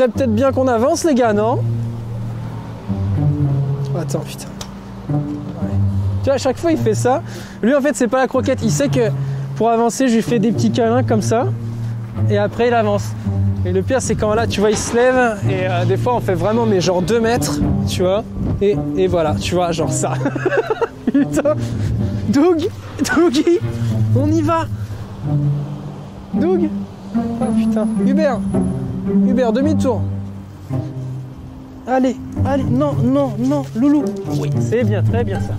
serait peut-être bien qu'on avance, les gars, non? Attends, putain. Ouais. Tu vois, à chaque fois, il fait ça. Lui, en fait, c'est pas la croquette. Il sait que pour avancer, je lui fais des petits câlins comme ça. Et après, il avance. Et le pire, c'est quand là, tu vois, il se lève. Et des fois, on fait vraiment, mais genre 2 mètres, tu vois. Et voilà, tu vois, genre ça. Putain. Dougie, on y va. Doug. Oh putain. Hubert, demi-tour. Allez, non, Loulou. Oui, c'est bien, très bien ça.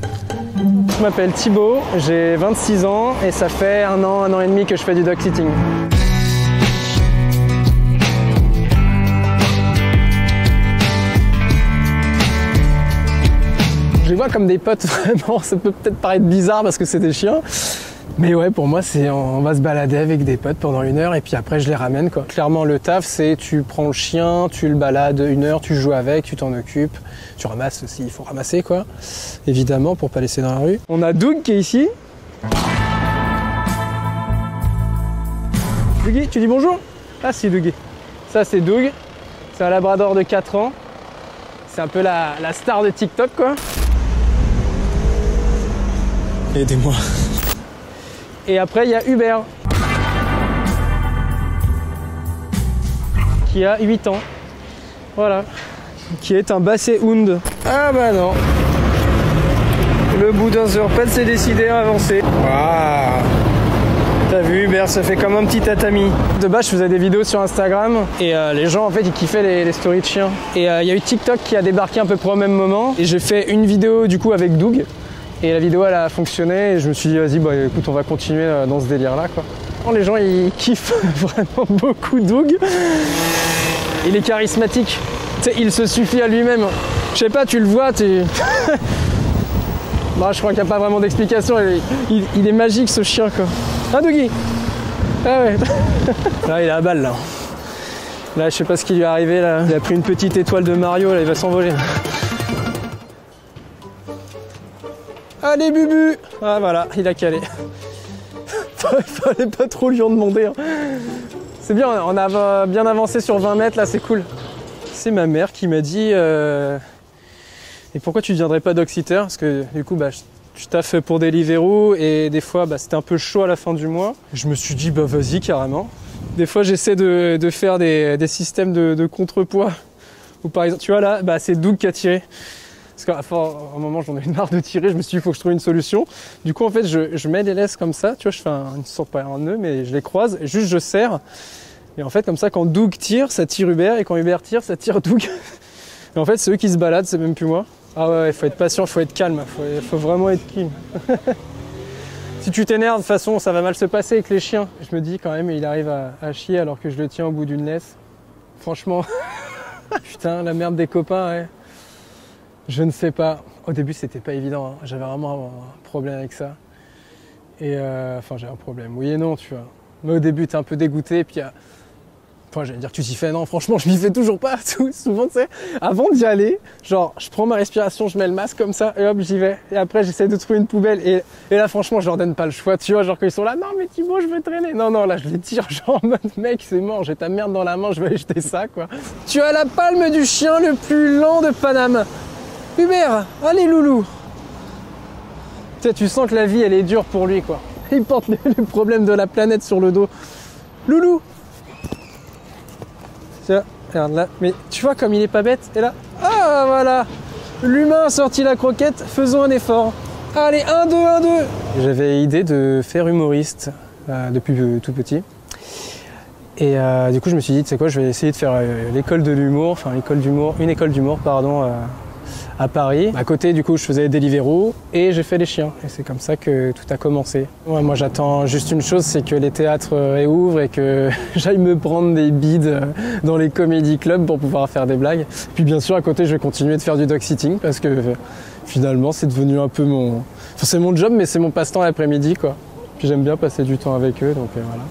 Je m'appelle Thibaut, j'ai 26 ans et ça fait un an et demi que je fais du dog sitting. Je les vois comme des potes, vraiment, ça peut peut-être paraître bizarre parce que c'est des chiens. Mais ouais, pour moi, c'est on va se balader avec des potes pendant 1 heure et puis après, je les ramène, quoi. Clairement, le taf, c'est tu prends le chien, tu le balades 1 heure, tu joues avec, tu t'en occupes, tu ramasses aussi, il faut ramasser, quoi. Évidemment, pour pas laisser dans la rue. On a Doug qui est ici. Dougie, tu dis bonjour? Ah si, Dougie. Ça, c'est Doug. C'est un labrador de 4 ans. C'est un peu la star de TikTok, quoi. Aidez-moi. Et après, il y a Hubert, qui a 8 ans. Voilà. Qui est un Basset Hound. Ah bah non. Le boudin Zurpet s'est décidé à avancer. Waouh. T'as vu, Hubert, ça fait comme un petit tatami. De base, je faisais des vidéos sur Instagram et les gens, en fait, ils kiffaient les stories de chiens. Et il y a eu TikTok qui a débarqué un peu près au même moment. Et j'ai fait une vidéo, du coup, avec Doug. Et la vidéo, elle a fonctionné et je me suis dit, vas-y, bah écoute, on va continuer dans ce délire-là, quoi. Les gens, ils kiffent vraiment beaucoup Doug. Il est charismatique. Tu sais, il se suffit à lui-même. Je sais pas, tu le vois, Bah, je crois qu'il n'y a pas vraiment d'explication. Il est magique, ce chien, quoi. Ah, Dougie. Ah ouais. Là, il est à balle, là. Là, je sais pas ce qui lui est arrivé, là. Il a pris une petite étoile de Mario, là, il va s'envoler. Allez, Bubu. Ah, voilà, il a calé. Il fallait pas trop lui en demander. Hein. C'est bien, on a bien avancé sur 20 mètres, là, c'est cool. C'est ma mère qui m'a dit... Et pourquoi tu ne viendrais pas dog-sitter? Parce que du coup, bah, je taffe pour Deliveroo et des fois, bah, c'était un peu chaud à la fin du mois. Je me suis dit, bah vas-y, carrément. Des fois, j'essaie de faire des systèmes de contrepoids. Ou par exemple, tu vois là, bah, c'est Doug qui a tiré. Parce qu'à un moment, j'en ai eu marre de tirer. Je me suis dit, il faut que je trouve une solution. Du coup, en fait, je mets les laisses comme ça. Tu vois, je fais une sorte, pas un nœud, mais je les croise. Et juste, je serre. Et en fait, comme ça, quand Doug tire, ça tire Hubert. Et quand Hubert tire, ça tire Doug. Et en fait, c'est eux qui se baladent, c'est même plus moi. Ah ouais, il faut être patient, il faut être calme, il faut vraiment être calme. Si tu t'énerves, de toute façon, ça va mal se passer avec les chiens. Je me dis quand même, il arrive à chier alors que je le tiens au bout d'une laisse. Franchement, putain, la merde des copains, ouais. Je ne sais pas. Au début, c'était pas évident, hein. J'avais vraiment un problème avec ça. Et enfin, j'ai un problème, oui et non, tu vois. Mais au début, t'es un peu dégoûté, puis enfin, j'allais dire, tu t'y fais, non, franchement, je m'y fais toujours pas. Souvent, tu sais, avant d'y aller, genre, je prends ma respiration, je mets le masque comme ça, et hop, j'y vais. Et après, j'essaie de trouver une poubelle. Et là, franchement, je leur donne pas le choix, tu vois, genre, quand ils sont là, non, mais Thibaut, je veux traîner. Non, là, je les tire, genre, en mode, mec, c'est mort, j'ai ta merde dans la main, je vais aller jeter ça, quoi. Tu as la palme du chien le plus lent de Paname. Hubert, allez, loulou. Tu sais, tu sens que la vie, elle est dure pour lui, quoi. Il porte les problèmes de la planète sur le dos. Loulou. Tiens, regarde là. Mais tu vois comme il est pas bête. Et là, ah voilà. L'humain a sorti la croquette, faisons un effort. Allez, 1, 2, 1, 2. J'avais idée de faire humoriste depuis tout petit. Et du coup, je me suis dit, tu sais quoi, je vais essayer de faire l'école de l'humour, enfin une école d'humour, pardon, à Paris. À côté, du coup, je faisais Deliveroo et j'ai fait les chiens. Et c'est comme ça que tout a commencé. Ouais, moi, j'attends juste une chose, c'est que les théâtres réouvrent et que j'aille me prendre des bides dans les comédie clubs pour pouvoir faire des blagues. Puis bien sûr, à côté, je vais continuer de faire du dog sitting parce que finalement, c'est devenu un peu mon... Enfin, c'est mon job, mais c'est mon passe-temps l'après-midi, quoi. Puis j'aime bien passer du temps avec eux, donc voilà.